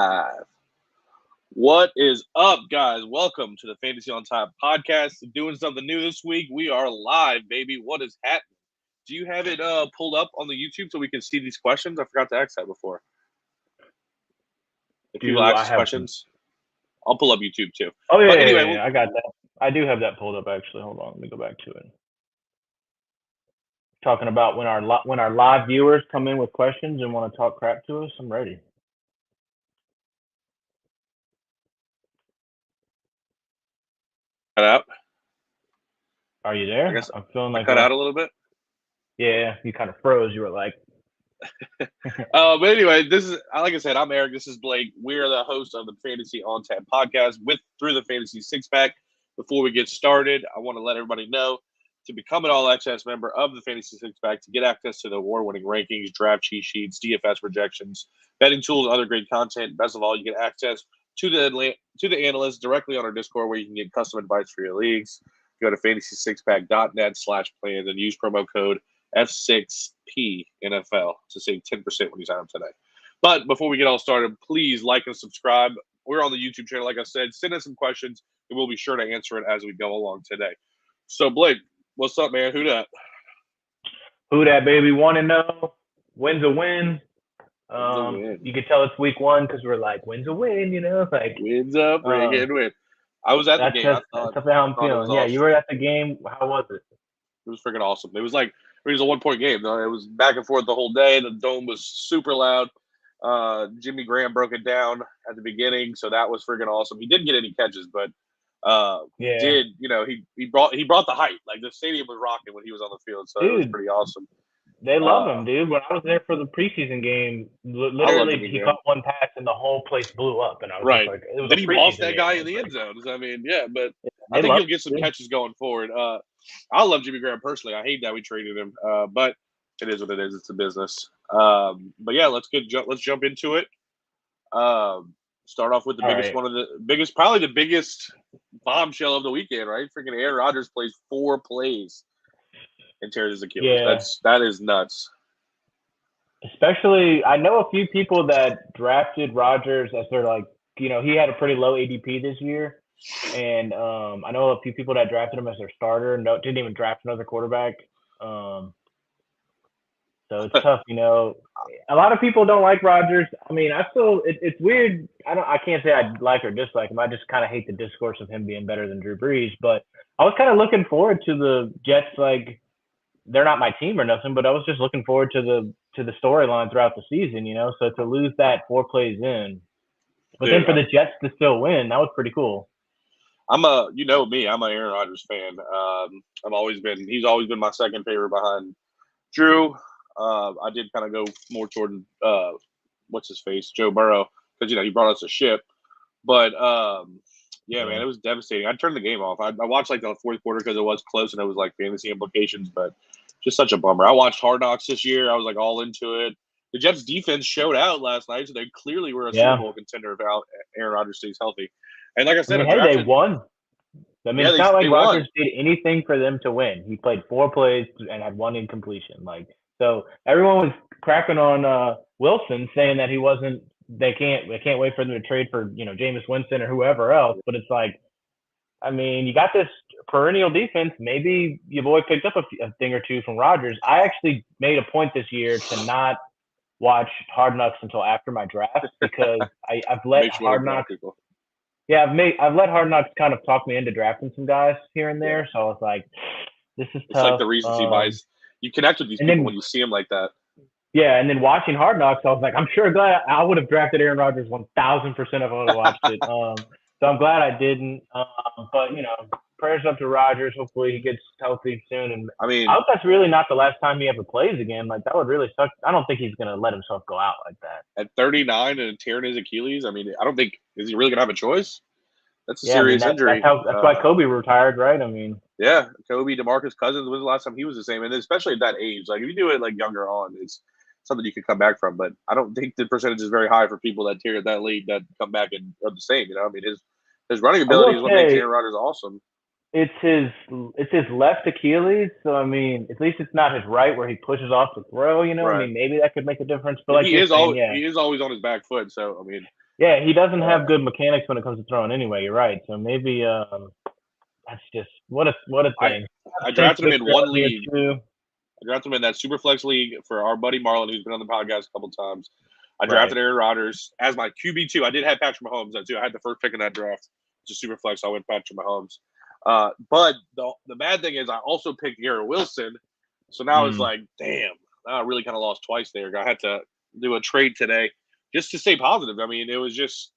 Live. What is up, guys? Welcome to the Fantasy on Top podcast. Doing something new this week. We are live, baby. What is happening? Do you have it pulled up on the YouTube so we can see these questions? I forgot to ask that before. If people Do ask I us have? questions, I'll pull up YouTube too. Oh yeah, But yeah, anyway, yeah, yeah, I got that. I do have that pulled up actually. Hold on, let me go back to it. Talking about when our live viewers come in with questions and want to talk crap to us, I'm ready. cut out. Are you I there? guess I'm feeling I like cut out a little bit. yeah, you kind of froze. You were like, But anyway, this is like I said. I'm Eric. This is Blake. We are the host of the Fantasy on Tap podcast with through the Fantasy Six Pack. Before we get started, I want to let everybody know to become an all access member of the Fantasy Six Pack to get access to the award winning rankings, draft cheat sheets, DFS projections, betting tools, other great content. Best of all, you get access to the analysts directly on our Discord where you can get custom advice for your leagues. Go to fantasysixpack.net/plans and use promo code F6P NFL to save 10% when you sign up today. But before we get all started, please like and subscribe. We're on the YouTube channel, like I said. Send us some questions, and we'll be sure to answer it as we go along today. So, Blake, what's up, man? Who that? who that baby? Want to know? Wins a win. Wins a win. You can tell it's week one because we're like, wins a win. Like Wins up, ring and win. I was at the game. that's I thought how I'm it was feeling. Yeah, awesome. you were at the game. How was it? It was freaking awesome. It was like it was a 1 point game. Though. It was back and forth the whole day. The dome was super loud. Jimmy Graham broke it down at the beginning, so that was freaking awesome. He didn't get any catches, but he Yeah, did. You know, he brought the hype. Like the stadium was rocking when he was on the field, so it was dude. pretty awesome. They love Uh, him, dude. When I was there for the preseason game, I love literally Jimmy he Graham. caught one pass and the whole place blew up, and I was just Right. like, it was Then a he bossed preseason that game. guy I in was the like, end zone. I mean, yeah, but I they think love he'll get some it. catches going forward. I love Jimmy Graham personally. I hate that we traded him, but it is what it is. It's a business. But yeah, let's jump into it. Start off with the All biggest right. one of the biggest, probably the biggest bombshell of the weekend, right? Freaking Aaron Rodgers plays 4 plays and tears his Achilles. Yeah, That is nuts. especially I know a few people that drafted Rodgers as their like, he had a pretty low ADP this year, and I know a few people that drafted him as their starter. No, didn't even draft another quarterback. Um, So it's tough. A lot of people don't like Rodgers. I mean, it's weird. I can't say I like or dislike him. I just kind of hate the discourse of him being better than Drew Brees. But I was kind of looking forward to the Jets. Like they're not my team or nothing, but I was just looking forward to the storyline throughout the season. So to lose that 4 plays in, but then Dude, for the Jets to still win, that was pretty cool. you know me, I'm an Aaron Rodgers fan. He's always been my second favorite behind Drew. I did kind of go more toward what's his face, Joe Burrow, because he brought us a ship. But yeah, man, Yeah. it was devastating. I turned the game off. I watched like the fourth quarter because it was close and it was like fantasy implications, but just such a bummer. I watched Hard Knocks this year. I was like all into it. The Jets defense showed out last night, so they clearly were a Super Yeah. Bowl contender if Aaron Rodgers stays healthy. And like I I said, mean, I hey, they drafted. won. I mean, Yeah, it's not they like won. Rodgers did anything for them to win. He played 4 plays and had one incompletion. So everyone was cracking on Wilson, saying that he wasn't. They can't wait for them to trade for Jameis Winston or whoever else. But it's like, I mean, you got this perennial defense. Maybe your boy picked up a thing or two from Rodgers. I actually made a point this year to not watch Hard Knocks until after my draft because I've let Makes you want Hard to draft Knocks people. yeah, I've let Hard Knocks kind of talk me into drafting some guys here and Yeah, there. So I was like, this is it's like tough. the recency bias. You connect with these And people then when you see them like that. yeah, and then watching Hard Knocks, I was like, I'm sure glad I would have drafted Aaron Rodgers 1,000% if I would have watched it. So I'm glad I didn't. But prayers up to Rodgers. Hopefully he gets healthy soon. And I I mean, hope that's really not the last time he ever plays again. Like that would really suck. I don't think he's gonna let himself go out like that. at 39 and tearing his Achilles, I mean, I don't think is he really gonna have a choice? That's a Yeah, I mean serious injury. that's why Kobe retired, right? I mean, Yeah, Kobe, DeMarcus Cousins. When's the last time he was the same? And especially at that age, like if you do it like younger on, it's something you can come back from. But I don't think the percentage is very high for people that tear at that late that come back and are the same. I mean his running I ability will is what makes say Aaron Rodgers awesome. it's his left Achilles, so I mean, at least it's not his right where he pushes off to throw. I Right. mean, maybe that could make a difference. But like He you're is saying, always yeah, he is always on his back foot. So I mean, Yeah, he doesn't have good mechanics when it comes to throwing anyway. You're right. So maybe that's just what a thing. I drafted him in one league. I drafted him in that Superflex league for our buddy Marlon, who's been on the podcast a couple times. I drafted Aaron Rodgers as my QB2. I did have Patrick Mahomes too. I had the first pick in that draft. It's a Superflex. So I went Patrick Mahomes. But the bad thing is I also picked Garrett Wilson. So now it's like, damn, I really kind of lost twice there. I had to do a trade today just to stay positive. I mean, it was just,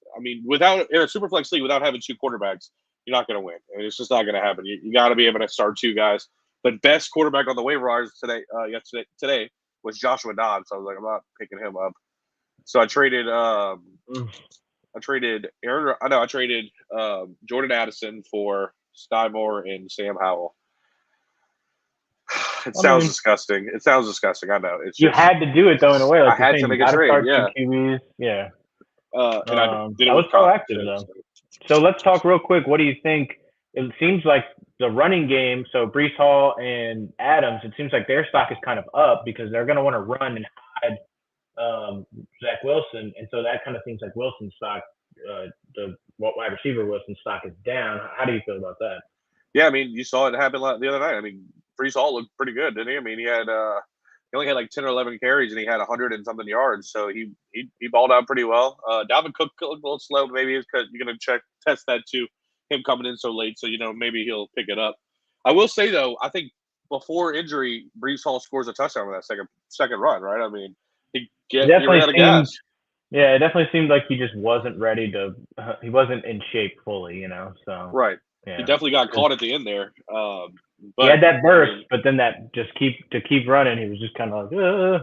without in a Superflex league, without having two quarterbacks, you're not going to win. I mean, it's just not going to happen. You got to be able to start two guys. But best quarterback on the waiver wires today was Joshua Dobbs. So I was like, I'm not picking him up. So I traded Jordan Addison for Stymore and Sam Howell. It sounds disgusting. It sounds disgusting. I know. You had to do it though in a way. Like I had to make a trade. Yeah. QBs. Yeah. And I did it was proactive though. So let's talk real quick. What do you think? It seems like the running game. So Breece Hall and Adams. It seems like their stock is kind of up because they're going to want to run and hide Zach Wilson, and so that kind of seems like Wilson's stock, the wide receiver Wilson's stock is down. How do you feel about that? Yeah, you saw it happen the other night. Breece Hall looked pretty good, didn't he? He had he only had like 10 or 11 carries, and he had 100 and something yards. So he balled out pretty well. Dalvin Cook looked a little slow, but maybe it's because you're going to test that too. Him coming in so late, so maybe he'll pick it up. I will say though, I think before injury, Breece Hall scores a touchdown with that second run, right? He ran out of gas. Yeah, it definitely seemed like he just wasn't ready to. He wasn't in shape fully, So right, yeah. He definitely got caught at the end there. But he had that burst, but then that just keep running, he was just kind of like,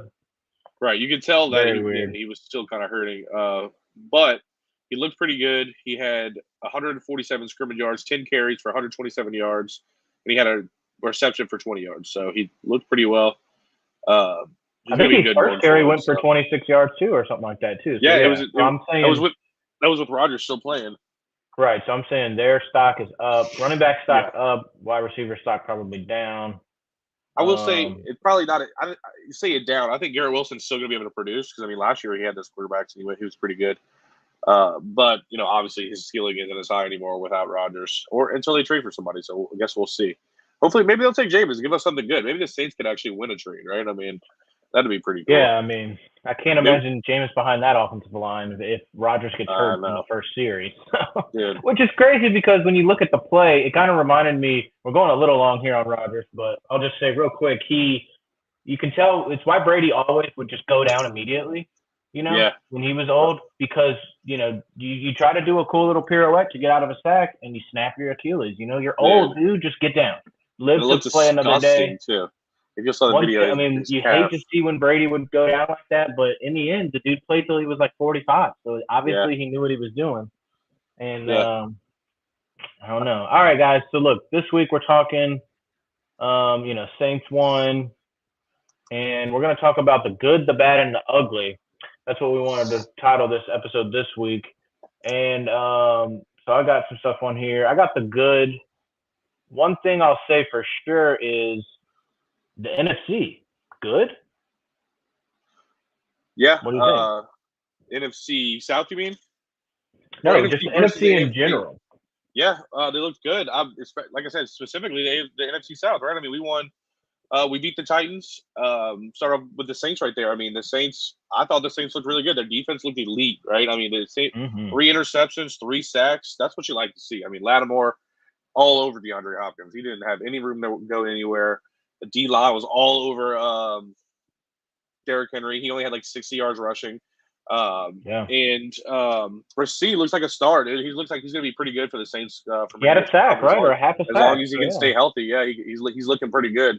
right. You could tell that he was still kind of hurting. But he looked pretty good. He had 147 scrimmage yards, 10 carries for 127 yards, and he had a reception for 20 yards. So he looked pretty well. I think his first carry went for 26 yards too, or something like that too. So yeah, that was with Rodgers still playing. Right. So I'm saying their stock is up, running back stock up, wide receiver stock probably down. I will say it's probably not. I say it down. I think Garrett Wilson's still going to be able to produce because last year he had those quarterbacks and he was pretty good. But obviously his ceiling isn't as high anymore without Rodgers, or until they trade for somebody. So I guess we'll see. Hopefully, maybe they'll take Jameis and give us something good. Maybe the Saints could actually win a trade, right? That'd be pretty cool. Yeah, I can't imagine Jameis behind that offensive line if Rodgers gets hurt in the first series. Which is crazy because when you look at the play, it kind of reminded me. We're going a little long here on Rodgers, but I'll just say real quick, you can tell it's why Brady always would just go down immediately. When he was old, because you try to do a cool little pirouette to get out of a sack and you snap your Achilles. You're old, dude. Just get down. Live to play another day. Too. If you saw the video, you hate to see when Brady would go down like that, but in the end, the dude played till he was like 45. So obviously he knew what he was doing. And I don't know. All right, guys. So look, this week we're talking, Saints won, and we're going to talk about the good, the bad, and the ugly. That's what we wanted to title this episode this week. And so I got some stuff on here. I got the good. One thing I'll say for sure is the NFC. Good? Yeah. What do you think? NFC South, you mean? No, just NFC in general. Yeah, they looked good. Like I said, specifically the NFC South, right? we won. We beat the Titans. Start off with the Saints right there. The Saints. I thought the Saints looked really good. Their defense looked elite, right? The Saints, 3 interceptions, 3 sacks. That's what you like to see. Lattimore all over DeAndre Hopkins. He didn't have any room to go anywhere. The D-line was all over Derrick Henry. He only had like 60 yards rushing. And Rasheed looks like a star, dude. He looks like he's going to be pretty good for the Saints. He had a sack, right? Or a half a sack. As long as he can stay healthy, he's looking pretty good.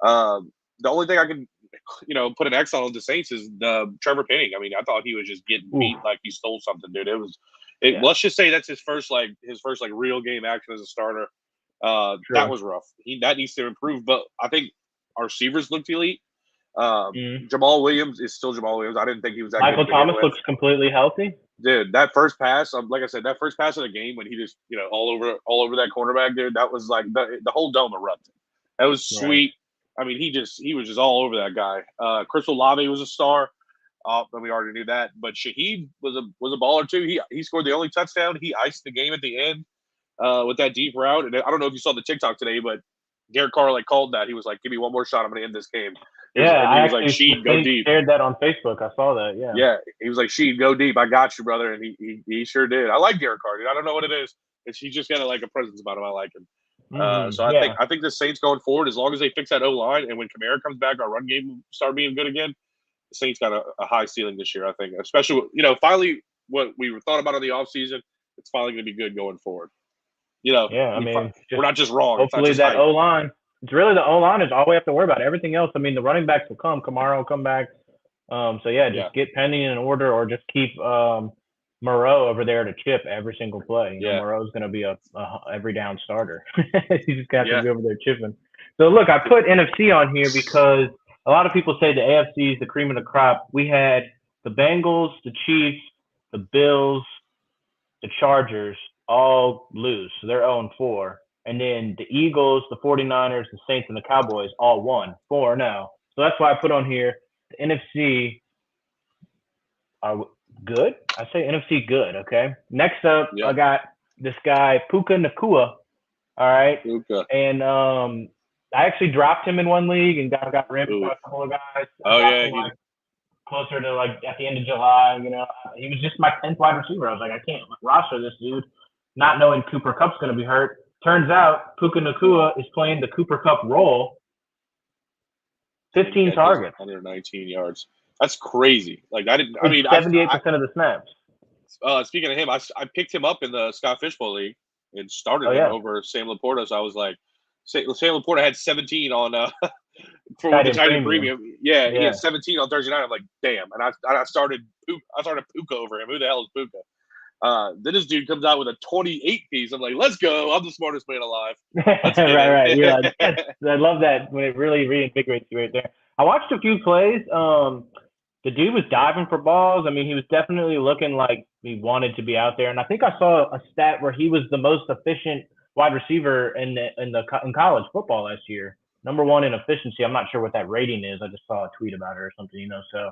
The only thing I can, put an X on the Saints is Trevor Penning. I thought he was just getting beat like he stole something, dude. Let's just say that's his first real game action as a starter. That was rough. That needs to improve, but I think our receivers looked elite. Jamal Williams is still Jamal Williams. I didn't think he was that Michael Thomas looks completely healthy. Dude, that first pass, like I said, that first pass of the game when he just, all over that cornerback, dude, that was like the whole dome erupted. That was sweet. Right. He was just all over that guy. Chris Olave was a star. we already knew that. But Shaheed was a baller too. He scored the only touchdown. He iced the game at the end with that deep route. And I don't know if you saw the TikTok today, but Garrett Carr called that. He was like, "Give me one more shot. I'm going to end this game." He was like, "Sheed, go deep." Shared that on Facebook. I saw that. Yeah. Yeah. He was like, "Sheed, go deep. I got you, brother." And he sure did. I like Garrett Carr. Dude. I don't know what it is. He's just got a presence about him. I like him. So I think the Saints going forward, as long as they fix that O-line and when Kamara comes back, our run game will start being good again. The Saints got a high ceiling this year, I think, especially finally what we thought about in the offseason, it's finally going to be good going forward. We're not just wrong. Hopefully that O-line. It's really the O-line is all we have to worry about. Everything else, I mean, the running backs will come. Kamara will come back. Get Penny in order, or just keep Moreau over there to chip every single play. Moreau's going to be a every down starter. You just got to be over there chipping. So look, I put NFC on here because a lot of people say the AFC is the cream of the crop. We had the Bengals, the Chiefs, the Bills, the Chargers all lose. So they're 0-4. And then the Eagles, the 49ers, the Saints, and the Cowboys all won. 4 now. So that's why I put on here the NFC are good. I say NFC good, okay? Next up, I got this guy, Puka Nacua. All right. Puka. And I actually dropped him in one league and got rimmed by a couple of guys. Closer to at the end of July, he was just my 10th wide receiver. I was like, I can't roster this dude, not knowing Cooper Kupp's going to be hurt. Turns out Puka Nacua is playing the Cooper Kupp role. 15 targets, 119 yards. That's crazy. 78% of the snaps. Speaking of him, I picked him up in the Scott Fishbowl League and started him over Sam Laporta. So I was like, Sam Laporta had 17 on for the Titan Premium. Yeah, he had 17 on Thursday night. I'm like, damn. And I started Puka over him. Who the hell is Puka? Then this dude comes out with a 28 piece. I'm like, let's go. I'm the smartest man alive. Right. You're like, I love that when it really reinvigorates you right there. I watched a few plays. The dude was diving for balls. I mean, he was definitely looking like he wanted to be out there. And I think I saw a stat where he was the most efficient wide receiver in college football last year. Number 1 in efficiency. I'm not sure what that rating is. I just saw a tweet about it or something, So,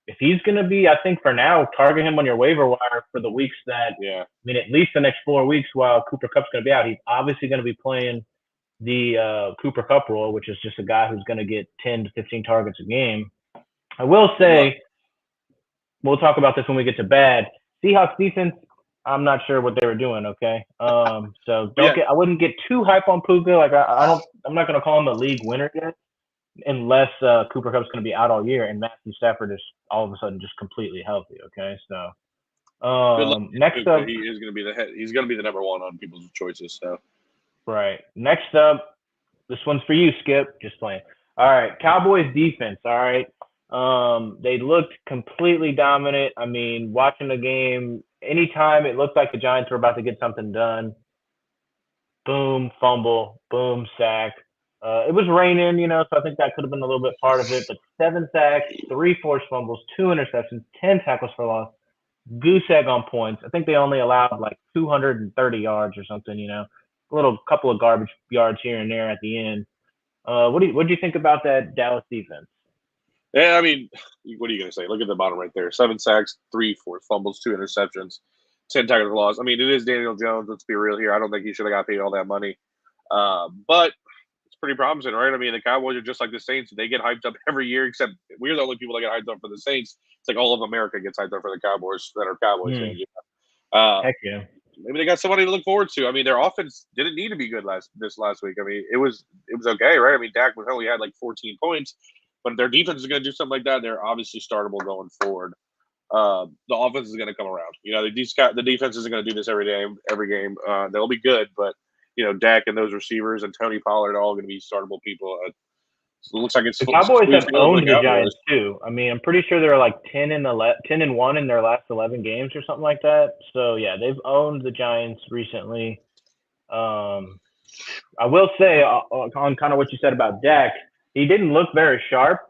if he's going to be, I think for now, target him on your waiver wire for the weeks that, at least the next 4 weeks while Cooper Kupp's going to be out. He's obviously going to be playing the Cooper Kupp role, which is just a guy who's going to get 10 to 15 targets a game. I will say, we'll talk about this when we get to bad. Seahawks defense, I'm not sure what they were doing, okay? I wouldn't get too hype on Puka. I'm not going to call him a league winner yet, unless Cooper Kupp's going to be out all year and Matthew Stafford is all of a sudden just completely healthy. Okay, so next up, he is going to be he's going to be the number 1 on people's choices. So right. Next up, this one's for you, Skip. Just playing. All right, Cowboys defense. All right, they looked completely dominant. I mean, watching the game, anytime it looked like the Giants were about to get something done, boom, fumble, boom, sack. It was raining, so I think that could have been a little bit part of it. But 7 sacks, 3 forced fumbles, 2 interceptions, 10 tackles for loss, goose egg on points. I think they only allowed 230 yards or something, a little couple of garbage yards here and there at the end. What do you think about that Dallas defense? Yeah, I mean, what are you going to say? Look at the bottom right there. 7 sacks, 3 forced fumbles, 2 interceptions, 10 tackles for loss. I mean, it is Daniel Jones. Let's be real here. I don't think he should have got paid all that money. But pretty promising, right? I mean, the Cowboys are just like the Saints. They get hyped up every year, except we're the only people that get hyped up for the Saints. It's like all of America gets hyped up for the Cowboys that are Cowboys fans. Heck yeah. Maybe they got somebody to look forward to. I mean, their offense didn't need to be good last week. I mean, it was okay, right? I mean, Dak only had 14 points, but if their defense is going to do something like that, they're obviously startable going forward. The offense is going to come around. The defense isn't going to do this every game. They'll be good, but Dak and those receivers and Tony Pollard are all going to be startable people. So it looks like the Cowboys have owned the Giants too. I mean, I'm pretty sure they're 10-1 in their last 11 games or something like that. So yeah, they've owned the Giants recently. I will say on kind of what you said about Dak, he didn't look very sharp.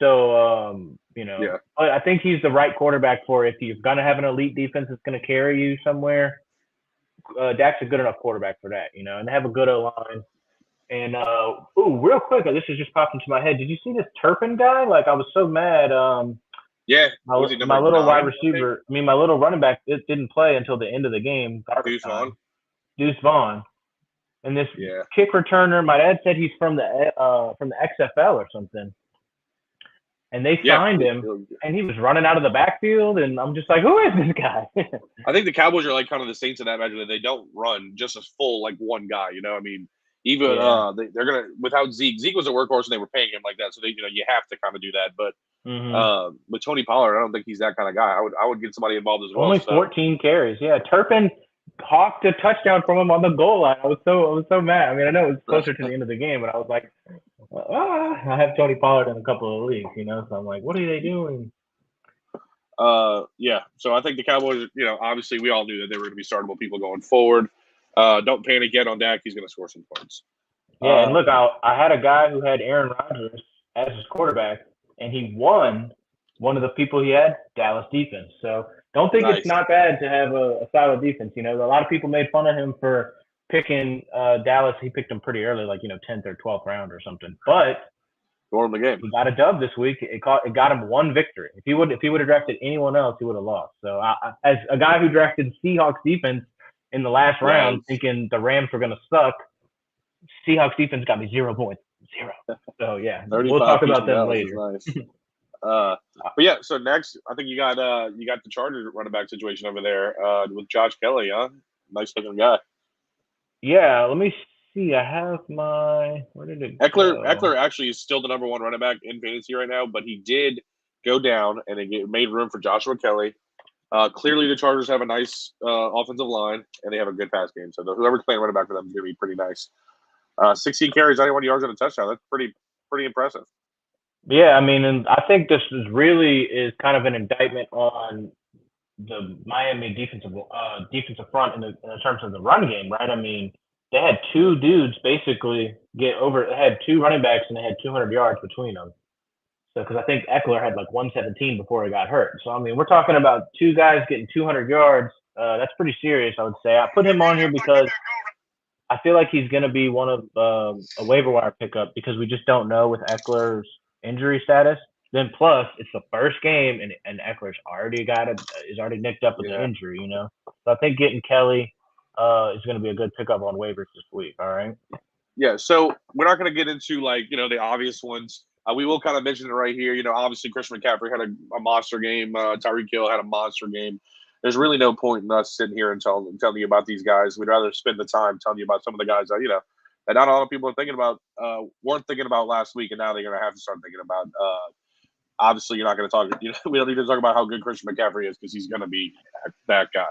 So but I think he's the right quarterback for if you're going to have an elite defense that's going to carry you somewhere. Dak's a good enough quarterback for that, and they have a good O-line. And real quick, this has just popped into my head. Did you see this Turpin guy? Like, I was so mad. Yeah, My, was he my number little 9? wide I think? receiver, my little running back, it didn't play until the end of the game, garbage Deuce Vaughn. time. Deuce Vaughn. And this Yeah. kick returner, my dad said he's from the XFL or something. And they signed him, and he was running out of the backfield, and I'm just like, who is this guy? I think the Cowboys are like kind of the Saints in that measure that they don't run just as full like one guy. You know, I mean, even they're gonna without Zeke. Zeke was a workhorse, and they were paying him like that, so they you have to kind of do that. But with Tony Pollard, I don't think he's that kind of guy. I would get somebody involved as well. Only 14 carries. Yeah, Turpin hawked a touchdown from him on the goal line. I was so mad. I mean, I know it was closer to the end of the game, but I was like, I have Tony Pollard in a couple of leagues, so I'm like, what are they doing? Yeah. So I think the Cowboys, obviously we all knew that they were going to be startable people going forward. Don't panic yet on Dak. He's going to score some points. Yeah, and look, I had a guy who had Aaron Rodgers as his quarterback, and he won one of the people he had, Dallas defense. So don't think it's not bad to have a solid defense. A lot of people made fun of him for picking Dallas. He picked them pretty early, like 10th or 12th round or something. But scored the game. He got a dub this week. It got him one victory. If he would have drafted anyone else, he would have lost. So as a guy who drafted Seahawks defense in the last round, thinking the Rams were going to suck, Seahawks defense got me 0 points. 0. So yeah, we'll talk about them later. Nice. But yeah, so next, I think you got the Chargers running back situation over there with Josh Kelley, huh? Nice looking guy. Yeah, let me see. I have where did it Eckler? go? Eckler actually is still the number 1 running back in fantasy right now, but he did go down, and it made room for Joshua Kelley. Clearly, the Chargers have a nice offensive line, and they have a good pass game. So whoever's playing running back for them is going to be pretty nice. 16 carries, 91 yards, and a touchdown. That's pretty impressive. Yeah, I mean, and I think this is kind of an indictment on the Miami defensive front in terms of the run game, right? I mean, they had 2 dudes basically get over. They had 2 running backs, and they had 200 yards between them. So, because I think Eckler had like 117 before he got hurt. So, I mean, we're talking about 2 guys getting 200 yards. That's pretty serious, I would say. I put him on here because I feel like he's going to be one of a waiver wire pickup because we just don't know with Eckler's injury status. Then plus, it's the first game, and Eckler's already nicked up with an injury, So I think getting Kelley is going to be a good pickup on waivers this week. All right. Yeah. So we're not going to get into the obvious ones. We will kind of mention it right here. Obviously Christian McCaffrey had a monster game. Tyreek Hill had a monster game. There's really no point in us sitting here and telling you about these guys. We'd rather spend the time telling you about some of the guys that that not a lot of people are thinking about, weren't thinking about last week, and now they're going to have to start thinking about. Obviously, you're not going to talk. We don't need to talk about how good Christian McCaffrey is because he's going to be that guy.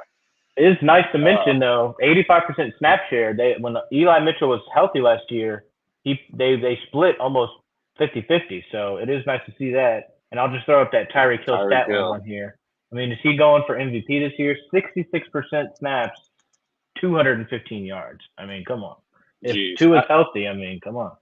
It is nice to mention though, 85% snap share. When Eli Mitchell was healthy last year, they split almost 50-50. So it is nice to see that. And I'll just throw up that Tyreek Hill stat line here. I mean, is he going for MVP this year? 66% snaps, 215 yards. I mean, come on. If Tua is healthy, I mean, come on.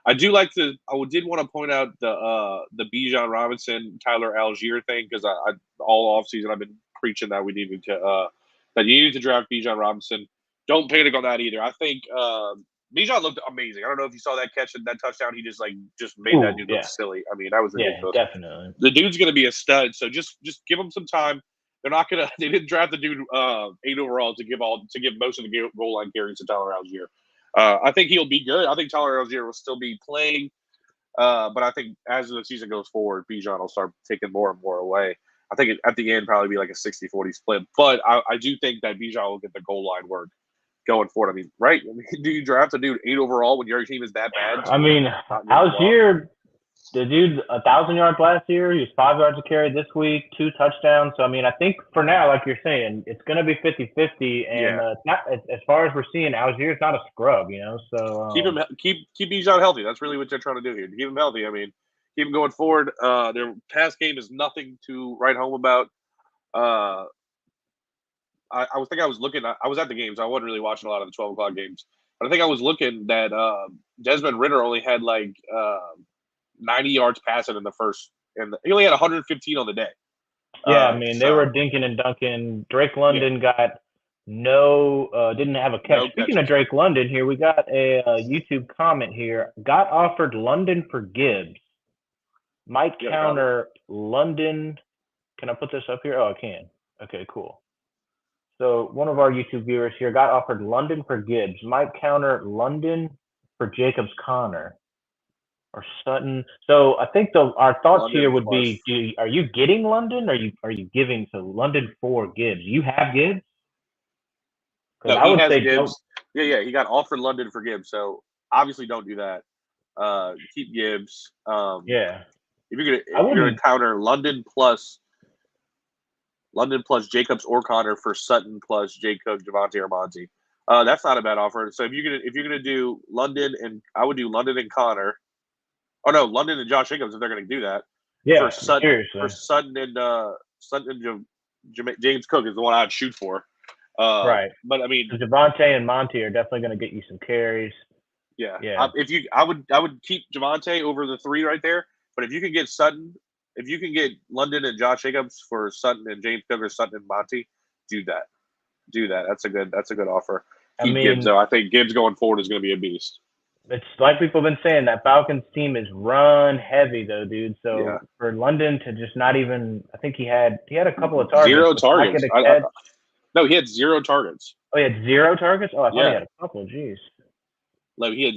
I did want to point out the Bijan Robinson, Tyler Allgeier thing because I all offseason I've been preaching that we needed to that you needed to draft Bijan Robinson. Don't panic on that either. I think Bijan looked amazing. I don't know if you saw that catch and that touchdown. He just made that dude look silly. I mean, that was ridiculous. Yeah, definitely. The dude's going to be a stud. So just give him some time. They're not gonna. They didn't draft the dude 8 overall to give most of the goal line carries to Tyler Allgeier. I think he'll be good. I think Tyler Allgeier will still be playing, but I think as the season goes forward, Bijan will start taking more and more away. I think at the end probably be like a 60-40 split, but I do think that Bijan will get the goal line work going forward. I mean, right? Do you draft a dude 8 overall when your team is that bad? I mean, Allgeier, the dude 1,000 yards last year. He was 5 yards a carry this week, 2 touchdowns. So I mean, I think for now, like you're saying, it's going to be 50-50, and it's not as far as we're seeing. Allgeier's not a scrub, So keep Bijan healthy. That's really what they're trying to do here. Keep him healthy. I mean, keep him going forward. Their pass game is nothing to write home about. I was looking. I was at the games. I wasn't really watching a lot of the 12 o'clock games, but I think I was looking that Desmond Ridder only had 90 yards passing in the first, and he only had 115 on the day. Yeah, I mean, they were dinking and dunking. Drake London got No, didn't have a catch. No Speaking of catches. Drake London here, we got a YouTube comment here. Got offered London for Gibbs. Might You got a comment? counter London. Can I put this up here? Oh, I can. Okay, cool. So one of our YouTube viewers here got offered London for Gibbs. Might counter London for Jacobs Connor or Sutton. So I think our thoughts here London would plus. be: are you getting London? Or are you giving to London for Gibbs? You have Gibbs because No, I he would has say don't. Gibbs. Yeah. He got offered London for Gibbs. So obviously, don't do that. Keep Gibbs. Yeah, If you're I gonna wouldn't. counter London plus Jacobs or Connor for Sutton plus Jacob, Javante, or Monty. That's not a bad offer. So if you're gonna do London and I would do London and Connor. Oh no, London and Josh Jacobs if they're gonna do that for Yeah, Sutton seriously. Sutton and James Cook is the one I'd shoot for. Right. But I mean, So Javante and Monty are definitely going to get you some carries. yeah, Yeah. I would keep Javante over the three right there. But if you can get Sutton, if you can get London and Josh Jacobs for Sutton and James Cook or Sutton and Monty, do that. Do that. That's a good offer. I Keep Gibbs mean, though. I think Gibbs going forward is going to be a beast. it's like people have been saying that Falcons team is run heavy though, dude. Yeah, So for London to just not even, I think he had a couple of targets, zero but not get targets. a catch. No, he had zero targets. Oh, he had 0 targets. Oh, I thought he Yeah, had a couple. Jeez. like he had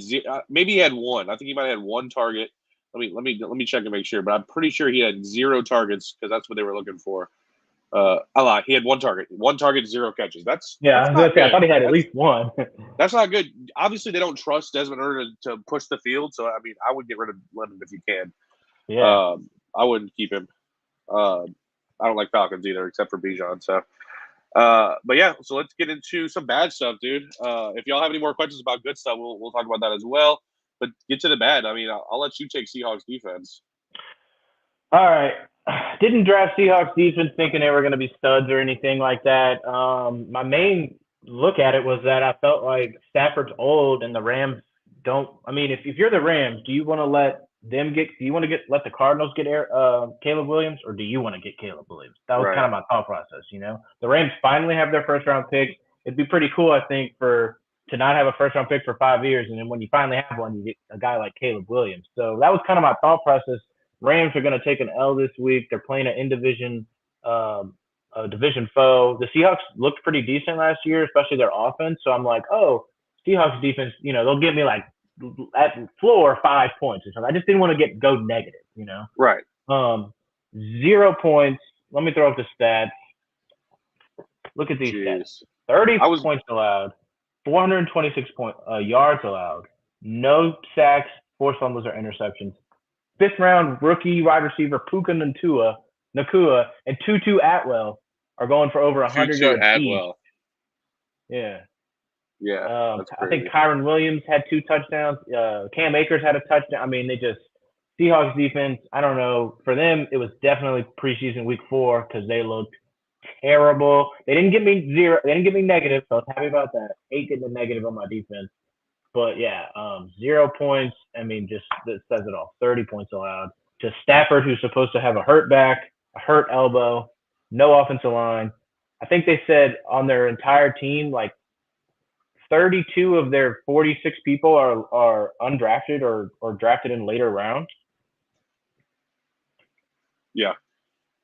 maybe he had one. I think he might have had one target. Let me check and make sure. But I'm pretty sure he had zero targets because that's what they were looking for. I lied. He had one target, zero catches. Yeah, I That's was gonna not say I good. thought he had at least one. That's not good. Obviously, they don't trust Desmond Ridder to push the field. So I mean, I would get rid of Lemon if you can. Yeah. I wouldn't keep him. I don't like Falcons either, except for Bijan. So, but yeah, so let's get into some bad stuff, dude. If y'all have any more questions about good stuff, we'll talk about that as well. But get to the bad. I mean, I'll let you take Seahawks defense. All right. Didn't draft Seahawks defense thinking they were going to be studs or anything like that. My main look at it was that I felt like Stafford's old and the Rams don't. I mean, if you're the Rams, do you want to let them get? Do you want to let the Cardinals get Caleb Williams, or do you want to get Caleb Williams? That was Right. kind of my thought process. The Rams finally have their first round pick. It'd be pretty cool, I think, to not have a first round pick for 5 years, and then when you finally have one, you get a guy like Caleb Williams. So that was kind of my thought process. Rams are going to take an L this week. They're playing an in division a division foe. The Seahawks looked pretty decent last year, especially their offense. So I'm like, oh, Seahawks defense, they'll give me like at floor 5 points or something. I just didn't want to go negative. Right. 0 points. Let me throw up the stats. Look at these stats. Jeez. 30 I was points allowed, 426 yards allowed, no sacks, forced fumbles or interceptions. Fifth round rookie wide receiver Puka Nacua, and Tutu Atwell are going for over 100 2-2 yards each. Atwell. Yeah. Yeah, that's I think crazy. Kyron Williams had 2 touchdowns. Cam Akers had a touchdown. I mean, Seahawks defense, I don't know. For them, it was definitely preseason week 4 because they looked terrible. They didn't give me 0. They didn't give me negative, so I was happy about that. 8 getting a negative on my defense. But yeah, 0 points. I mean, just that says it all. 30 points allowed to Stafford, who's supposed to have a hurt back, a hurt elbow, no offensive line. I think they said on their entire team, like 32 of their 46 people are undrafted or drafted in later rounds. Yeah.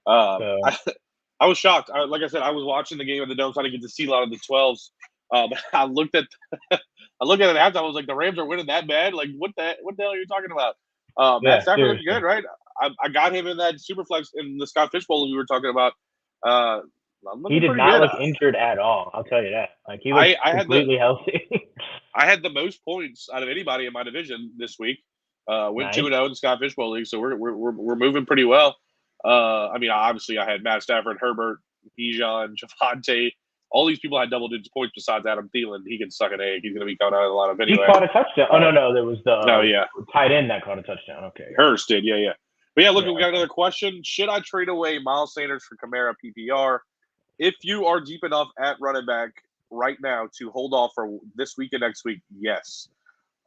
So I was shocked. Like I said, I was watching the game at the Dome, so I didn't get to see a lot of the 12s. I looked at it after. I was like, the Rams are winning that bad. Like, what the hell are you talking about? Matt yeah, Stafford looked seriously. good, right? I got him in that Superflex in the Scott Fishbowl we were talking about. I'm He looking did pretty not good. look injured at all. I'll tell you that. Like he looked I had completely healthy. I had the most points out of anybody in my division this week. Went Nice. 2-0 in the Scott Fishbowl League, so we're moving pretty well. I mean, obviously, I had Matt Stafford, Herbert, Bijan, Javante. All these people had double digit points besides Adam Thielen. He can suck an egg. He's going to be coming out of the lineup He anyway. caught a touchdown. Oh no, there was the No, yeah, tight end that caught a touchdown. Okay. Hurst did. Yeah. But yeah, look, Yeah, we got another question. Should I trade away Miles Sanders for Kamara PPR? If you are deep enough at running back right now to hold off for this week and next week, yes.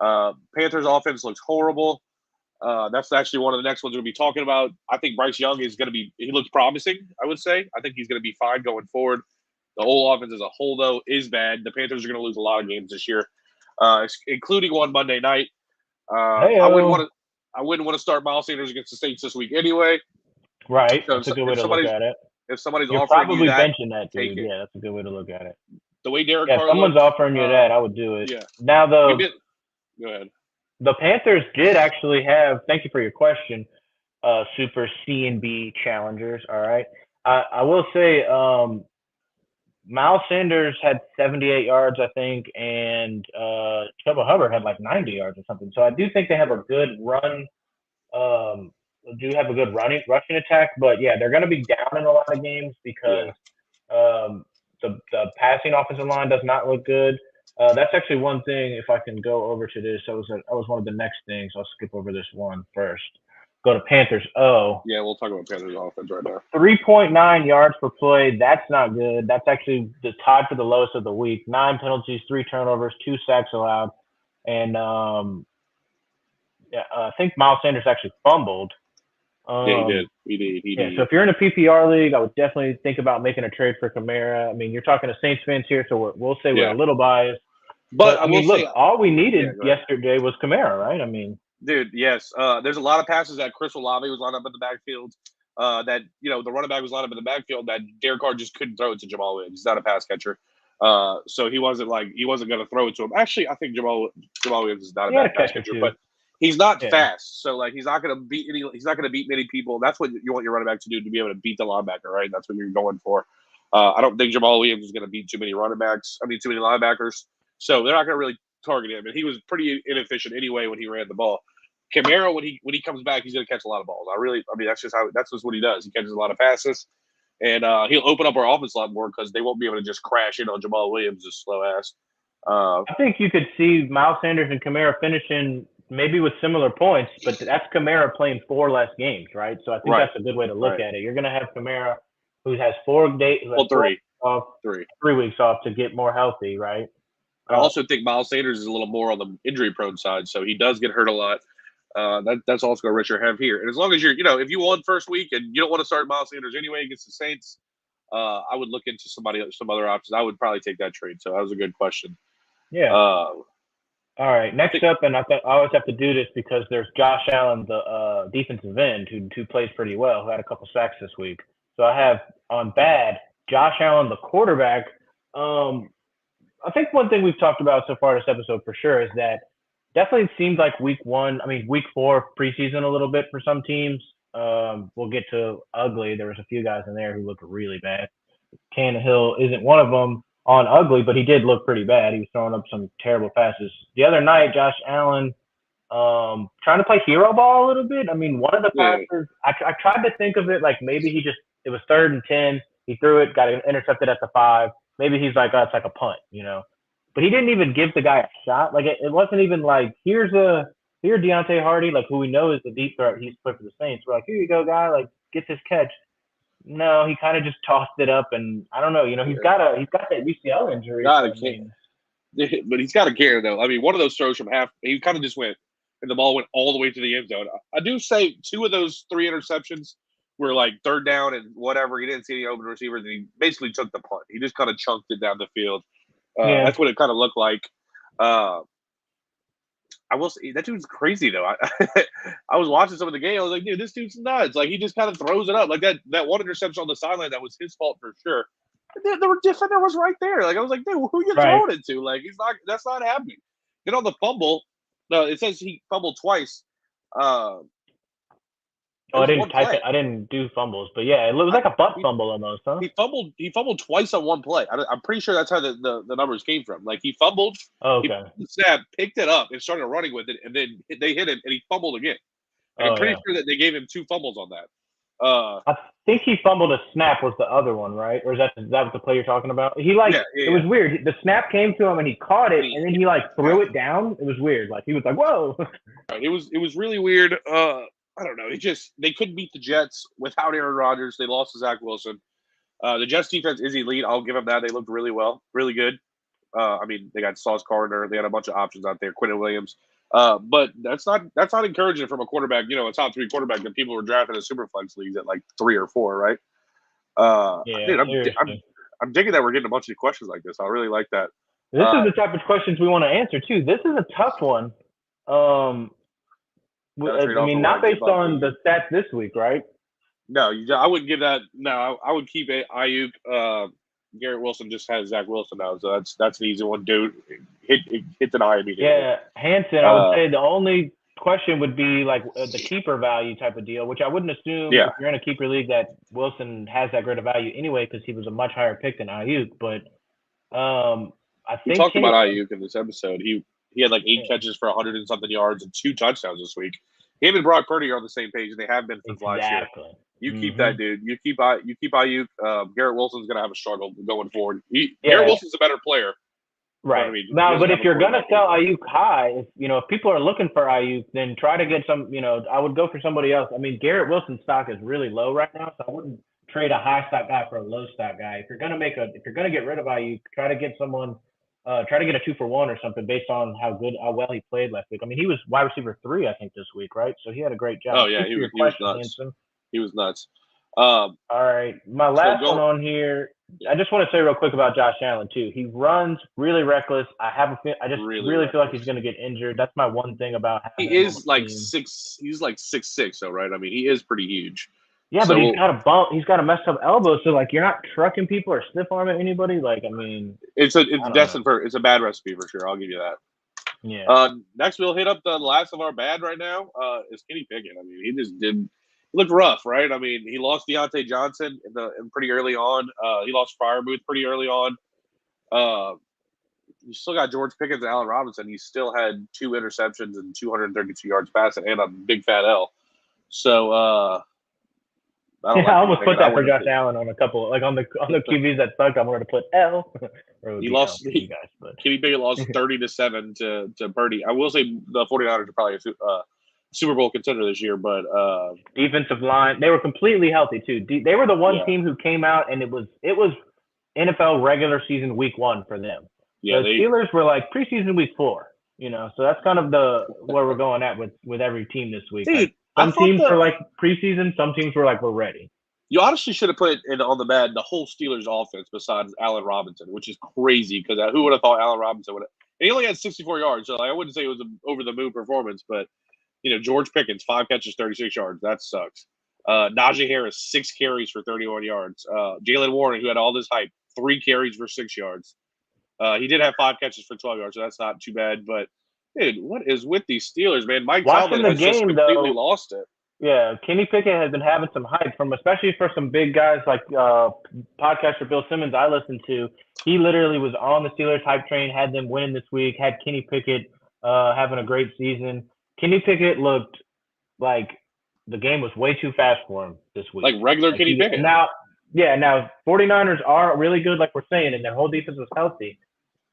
Panthers offense looks horrible. That's actually one of the next ones we'll be talking about. I think Bryce Young is going to be – he looks promising, I would say. I think he's going to be fine going forward. The whole offense as a whole, though, is bad. The Panthers are going to lose a lot of games this year, including one Monday night. I wouldn't want to start Miles Sanders against the Saints this week anyway. Right. So that's a good way to look at it. If somebody's You're offering probably you that, benching that dude. take it. Yeah, that's a good way to look at it. The way Derek Carr someone's looks, offering you that, I would do it. Yeah. Now go ahead. The Panthers did actually have. Thank you for your question. Super C and B challengers. All right. I will say, Miles Sanders had 78 yards, I think, and Chuba Hubbard had like 90 yards or something. So I do think they have a good run. Rushing attack, but yeah, they're going to be down in a lot of games because the passing offensive line does not look good. That's actually one thing. If I can go over to this, that was one of the next things. I'll skip over this one first. Go to Panthers. Yeah, we'll talk about Panthers offense right now. 3.9 yards per play. That's not good. That's actually the tied for the lowest of the week. 9 penalties, 3 turnovers, 2 sacks allowed, and I think Miles Sanders actually fumbled. Yeah, he did. So if you're in a PPR league, I would definitely think about making a trade for Kamara. I mean, you're talking to Saints fans here, so we'll say we're a little biased. But I mean, look, all we needed yesterday was Kamara, right? I mean, dude, yes. There's a lot of passes that Chris Olave was lined up in the backfield. That the running back was lined up in the backfield that Derek Carr just couldn't throw it to Jamal Williams. He's not a pass catcher. So he wasn't going to throw it to him. Actually, I think Jamal Williams is not a bad pass catcher, but he's not fast, so like he's not going to beat many people. That's what you want your running back to do, to be able to beat the linebacker, right? That's what you're going for. I don't think Jamal Williams is going to beat too many linebackers. So they're not going to really target him, and he was pretty inefficient anyway when he ran the ball. Kamara, when he comes back, he's going to catch a lot of balls. That's just what he does. He catches a lot of passes, and he'll open up our offense a lot more because they won't be able to just crash in on Jamal Williams' slow ass. I think you could see Miles Sanders and Kamara finishing maybe with similar points, but that's Kamara playing 4 less games, right? So I think that's a good way to look at it. You're going to have Kamara, who has 4 days, 3 weeks off to get more healthy, right? I also think Miles Sanders is a little more on the injury-prone side, so he does get hurt a lot. That's also going to hurt your head here. And as long as you're, if you won first week and you don't want to start Miles Sanders anyway against the Saints, I would look into some other options. I would probably take that trade. So that was a good question. Yeah. All right. Next up, and I always have to do this because there's Josh Allen, the defensive end, who plays pretty well, who had a couple sacks this week. So I have on bad Josh Allen, the quarterback. I think one thing we've talked about so far this episode for sure is that definitely seemed like week 4 preseason a little bit for some teams. We'll get to ugly. There was a few guys in there who looked really bad. Tannehill isn't one of them on ugly, but he did look pretty bad. He was throwing up some terrible passes. The other night, Josh Allen trying to play hero ball a little bit. I mean, one of the passes, I tried to think of it like maybe it was 3rd and 10. He threw it, got intercepted at the 5. Maybe he's like, it's like a punt, But he didn't even give the guy a shot. Like it wasn't even like, here Deontay Hardy, like who we know is the deep threat. He's played for the Saints. We're like, here you go, guy. Like get this catch. No, he kind of just tossed it up, and I don't know. He's got that UCL injury. But he's got a care though. I mean, one of those throws from half, he kind of just went, and the ball went all the way to the end zone. I do say 2 of those 3 interceptions were like 3rd down and whatever. He didn't see any open receivers, and he basically took the punt. He just kind of chunked it down the field. That's what it kind of looked like. I will say that dude's crazy though. I was watching some of the game. I was like, dude, this dude's nuts. Like he just kind of throws it up. Like that one interception on the sideline, that was his fault for sure. The defender was right there. Like I was like, dude, who you throwing it to? Like that's not happening. Then on the fumble, no, it says he fumbled twice. I didn't type it. I didn't do fumbles, but yeah, it was like a butt fumble almost, huh? He fumbled twice on one play. I'm pretty sure that's how the numbers came from. Like he fumbled, he snap, picked it up, and started running with it, and then they hit him, and he fumbled again. And I'm pretty sure that they gave him 2 fumbles on that. I think he fumbled a snap was the other one, right? Or is that the play you're talking about? He it was weird. The snap came to him and he caught it, and then he threw it down. It was weird. Like he was like, whoa. It was really weird. I don't know. They couldn't beat the Jets without Aaron Rodgers. They lost to Zach Wilson. The Jets defense is elite. I'll give them that. They looked really well, really good. I mean, they got Sauce Gardner. They had a bunch of options out there. Quentin Williams. But that's not encouraging from a quarterback. A top 3 quarterback that people were drafting in Superflex leagues at like 3 or 4, right? Dude, I'm digging that we're getting a bunch of questions like this. I really like that. This is the type of questions we want to answer too. This is a tough one. I mean, not based on the stats this week, right? No, I wouldn't give that. No, I would keep it. Ayuk. Garrett Wilson just has Zach Wilson now, so that's an easy one. Dude, hit an eye immediately. Yeah, Hanson. I would say the only question would be like the keeper value type of deal, which I wouldn't assume if you're in a keeper league that Wilson has that great of value anyway because he was a much higher pick than Ayuk. But I think we talked about Ayuk in this episode. He had like 8 catches for 100 and something yards and 2 touchdowns this week. Him and Brock Purdy are on the same page, and they have been since last year. You keep that, dude. You keep Ayuk. Garrett Wilson's gonna have a struggle going forward. Garrett Wilson's a better player. Right. I mean, now, but if you're gonna sell Ayuk high, if people are looking for Ayuk, then try to get some. I would go for somebody else. I mean, Garrett Wilson's stock is really low right now, so I wouldn't trade a high stock guy for a low stock guy. If you're gonna get rid of Ayuk, try to get someone. Try to get a 2-for-1 or something based on how well he played last week. I mean, he was wide receiver 3, I think, this week, right? So he had a great job. Oh yeah, he was nuts. He was nuts. All right, my last one on here. I just want to say real quick about Josh Allen too. He runs really reckless. I just really feel like he's going to get injured. That's my one thing about him. He is like 6. He's like 6'6", though, right? I mean, he is pretty huge. Yeah, but he's got a bump. He's got a messed up elbow. So like, you're not trucking people or stiff arming anybody. Like, I mean, it's a bad recipe for sure. I'll give you that. Yeah. Next, we'll hit up the last of our bad right now. Is Kenny Pickett. I mean, he looked rough, right? I mean, he lost Deontay Johnson in pretty early on. He lost Freiermuth pretty early on. You still got George Pickens and Allen Robinson. He still had 2 interceptions and 232 yards passing and a big fat L. So. I almost put that for Josh Allen on a couple, like on the QBs that sucked. I wanted to put L. He lost. Kenny Pickett lost 30-7 to Purdy. I will say the 49ers are probably a Super Bowl contender this year, but defensive line, they were completely healthy too. They were the one team who came out and it was NFL regular season week 1 for them. Yeah, the Steelers were like preseason week 4. So that's kind of where we're going at with every team this week. Dude, some teams were like preseason, some teams were like, we're ready. You honestly should have put on the bad the whole Steelers offense besides Allen Robinson, which is crazy because who would have thought Allen Robinson would have? And he only had 64 yards, so I wouldn't say it was an over the moon performance, but George Pickens 5 catches, 36 yards. That sucks. Najee Harris 6 carries for 31 yards. Jalen Warren, who had all this hype, 3 carries for 6 yards. He did have 5 catches for 12 yards, so that's not too bad. But dude, what is with these Steelers, man? Mike Tomlin has just completely lost it. Yeah, Kenny Pickett has been having some hype especially for some big guys like podcaster Bill Simmons I listened to. He literally was on the Steelers hype train, had them winning this week, had Kenny Pickett having a great season. Kenny Pickett looked like the game was way too fast for him this week. Like regular Kenny Pickett. Now 49ers are really good, like we're saying, and their whole defense was healthy.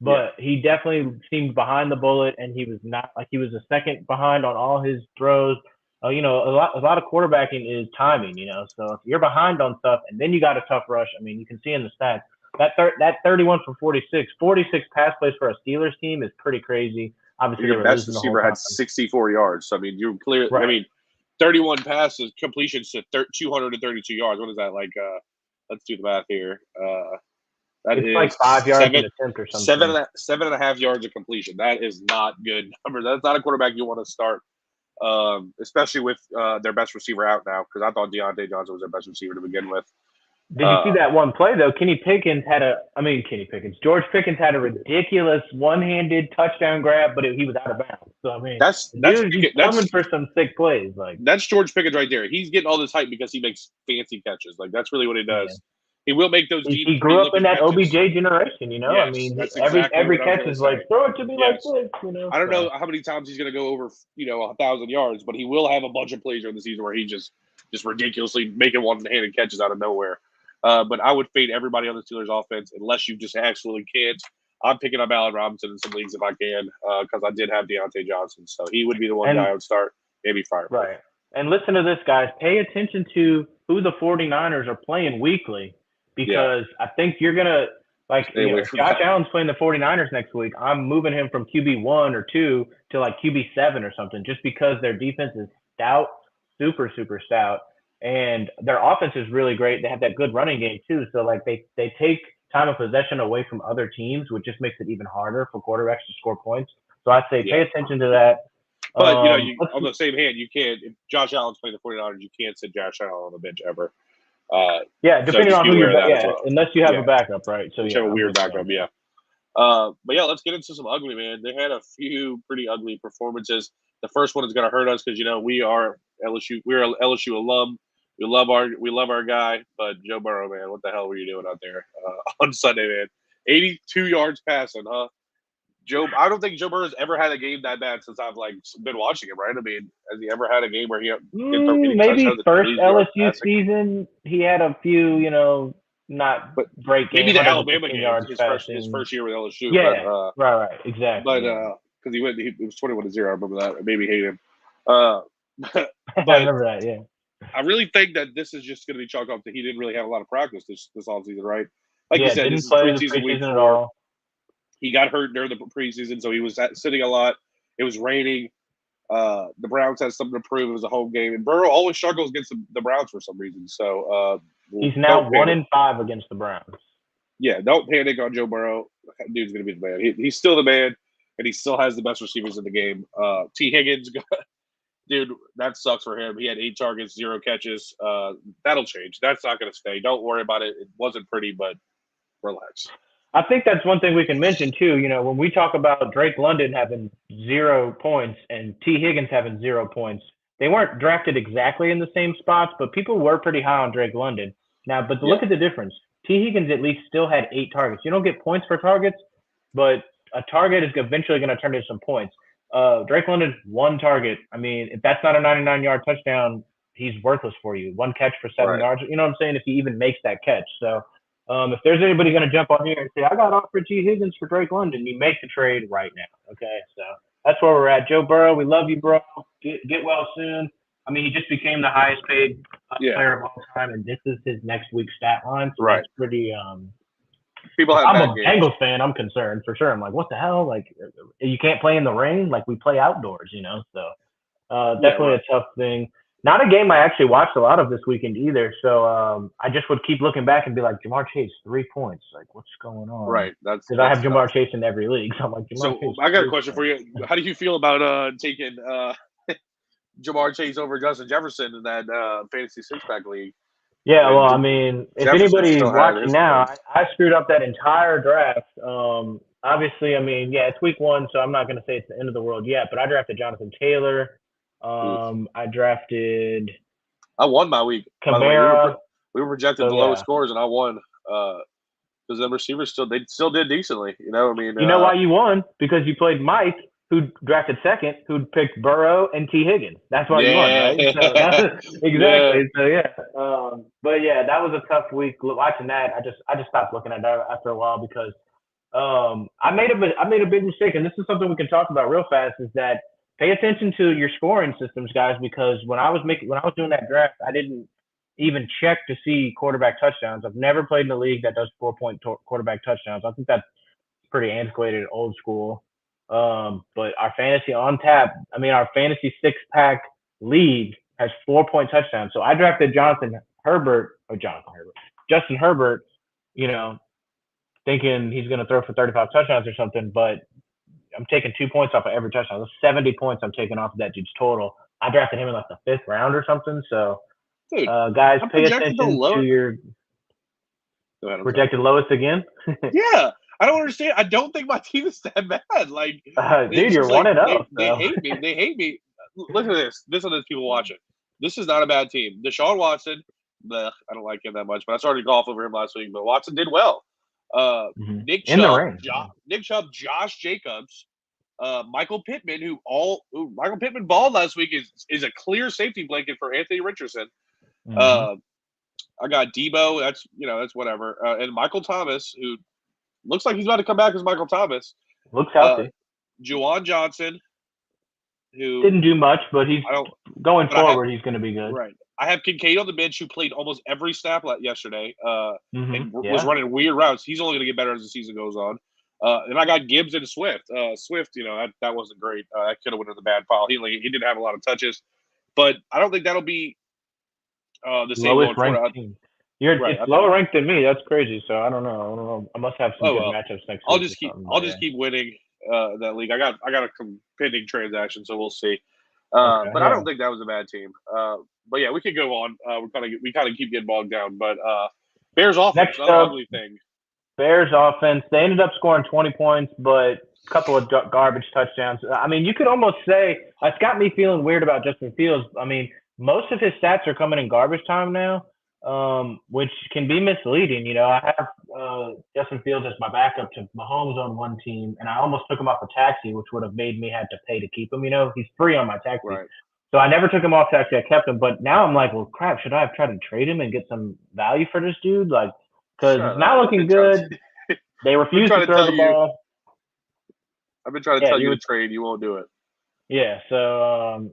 But he definitely seemed behind the bullet, and he was not like he was a second behind on all his throws. A lot of quarterbacking is timing, So if you're behind on stuff, and then you got a tough rush, I mean, you can see in the stats that 31 for 46 pass plays for a Steelers team is pretty crazy. Obviously, your best receiver had 64 yards. So I mean, you're clear. Right. I mean, 31 passes, completions to 232 yards. What is that like? Let's do the math here. It's like 5 yards an attempt or something. 7.5 yards of completion. That is not good number. That's not a quarterback you want to start, especially with their best receiver out now. Because I thought Deontay Johnson was their best receiver to begin with. Did you see that one play though? George Pickens had a ridiculous one-handed touchdown grab, but he was out of bounds. So I mean, that's coming for some sick plays. Like that's George Pickens right there. He's getting all this hype because he makes fancy catches. Like that's really what he does. Yeah. He will make those deep. He grew up in that OBJ generation, Yes, I mean, every catch is like throw it to me like this, I don't know how many times he's going to go over, 1,000 yards, but he will have a bunch of plays during the season where he just ridiculously making one-handed catches out of nowhere. But I would fade everybody on the Steelers offense unless you just absolutely can't. I'm picking up Allen Robinson in some leagues if I can because I did have Deontay Johnson, so he would be the one guy I would start. Maybe Freiermuth. Right. And listen to this, guys. Pay attention to who the 49ers are playing weekly. Because I think you're going to, Josh Allen's playing the 49ers next week. I'm moving him from QB1 or 2 to like QB7 or something just because their defense is stout, super, super stout. And their offense is really great. They have that good running game too. So, they take time of possession away from other teams, which just makes it even harder for quarterbacks to score points. So I'd say pay attention to that. But, on the same hand, you can't – if Josh Allen's playing the 49ers, you can't sit Josh Allen on the bench ever. Depending on who you're unless you have a backup, right? So, have a weird backup, but, let's get into some ugly, man. They had a few pretty ugly performances. The first one is going to hurt us because, we are LSU. We're an LSU alum. We love our guy, but Joe Burrow, man, what the hell were you doing out there on Sunday, man? 82 yards passing, huh? I don't think Joe Burrow's ever had a game that bad since I've been watching him, right? I mean, has he ever had a game where he maybe first LSU season he had a few, not great games. Maybe the Alabama game, his first year with LSU. Yeah, right, exactly. But because he was 21-0, I remember that. It made me hate him. But I remember that, yeah. I really think that this is just going to be chalked up to he didn't really have a lot of practice this offseason, right? Like you said, this is preseason week 4. He got hurt during the preseason, so he was sitting a lot. It was raining. The Browns had something to prove. It was a home game. And Burrow always struggles against the Browns for some reason. So he's now 1-5 against the Browns. Yeah, don't panic on Joe Burrow. That dude's going to be the man. He's still the man, and he still has the best receivers in the game. T. Higgins, dude, that sucks for him. He had 8 targets, 0 catches. That'll change. That's not going to stay. Don't worry about it. It wasn't pretty, but relax. I think that's one thing we can mention, too. When we talk about Drake London having 0 points and T. Higgins having 0 points, they weren't drafted exactly in the same spots, but people were pretty high on Drake London. Now, but look at the difference. T. Higgins at least still had 8 targets. You don't get points for targets, but a target is eventually going to turn into some points. Drake London's 1 target. I mean, if that's not a 99-yard touchdown, he's worthless for you. 1 catch for 7 yards. You know what I'm saying? If he even makes that catch. So, if there's anybody going to jump on here and say, I got offered T. Higgins for Drake London, you make the trade right now. Okay, so that's where we're at. Joe Burrow, we love you, bro. Get well soon. I mean, he just became the highest paid player of all time, and this is his next week's stat line. So that's pretty people have I'm a Bengals fan. I'm concerned for sure. I'm like, what the hell? Like, you can't play in the rain? Like, we play outdoors, So definitely a tough thing. Not a game I actually watched a lot of this weekend either. So I just would keep looking back and be like, Jamar Chase, 3 points. Like, what's going on? Right. Because I have Jamar Chase in every league. So I'm like, Jamar Chase. I got a question for you. How do you feel about taking Jamar Chase over Justin Jefferson in that fantasy 6-pack league? Yeah, well, I mean, if anybody's watching now, I screwed up that entire draft. Obviously, I mean, it's week 1, so I'm not going to say it's the end of the world yet, but I drafted Jonathan Taylor. I drafted. I won my week. Kamara. We were projected the lowest scores, and I won. Because the receivers still did decently. I mean, you know why you won? Because you played Mike, who drafted second, who picked Burrow and T. Higgins. That's why you won, right? So exactly. So but that was a tough week. Watching that, I just stopped looking at that after a while because I made a big mistake, and this is something we can talk about real fast. Is that pay attention to your scoring systems, guys, because when I was doing that draft, I didn't even check to see quarterback touchdowns. I've never played in a league that does 4-point quarterback touchdowns. I think that's pretty antiquated, old school. But our fantasy on tap, our fantasy 6-pack league has 4-point touchdowns. So I drafted Justin Herbert, thinking he's going to throw for 35 touchdowns or something, but I'm taking 2 points off of every touchdown. That's 70 points I'm taking off of that dude's total. I drafted him in like the 5th round or something. So, guys, pay attention to your projected lowest again. Yeah, I don't understand. I don't think my team is that bad. Like, dude, you're 1-0. They hate me. They hate me. Look at this. This is the people watching. This is not a bad team. Deshaun Watson. I don't like him that much, but I started golf over him last week. But Watson did well. Nick Chubb, Josh Jacobs, Michael Pittman, Michael Pittman balled last week is a clear safety blanket for Anthony Richardson. I got Debo. That's whatever. And Michael Thomas, who looks like he's about to come back as Michael Thomas. Looks healthy. Juwan Johnson, who didn't do much, but he's going forward. He's going to be good. Right. I have Kincaid on the bench, who played almost every snap yesterday and was running weird routes. He's only going to get better as the season goes on. And I got Gibbs and Swift. Swift, that wasn't great. I could have went in the bad pile. He didn't have a lot of touches, but I don't think that'll be the same going forward. Right. It's lower ranked than me. That's crazy. So I don't know. I must have some good matchups next I'll week just or something. I'll just keep winning that league. I got a pending transaction, so we'll see. Okay, But I don't think that was a bad team. But yeah, we could go on. We kind of keep getting bogged down. But Bears offense, Next another up, ugly thing. Bears offense. They ended up scoring 20 points, but a couple of garbage touchdowns. I mean, you could almost say it's got me feeling weird about Justin Fields. I mean, most of his stats are coming in garbage time now, which can be misleading. You know, I have Justin Fields as my backup to Mahomes on one team, and I almost took him off a taxi, which would have made me have to pay to keep him. You know, he's free on my taxi. Right. So I never took him off taxi. I kept him. But now I'm like, well, crap, should I have tried to trade him and get some value for this dude? Like, because it's not looking good. They refuse to throw the ball. I've been trying to tell you to trade. You won't do it. Yeah, so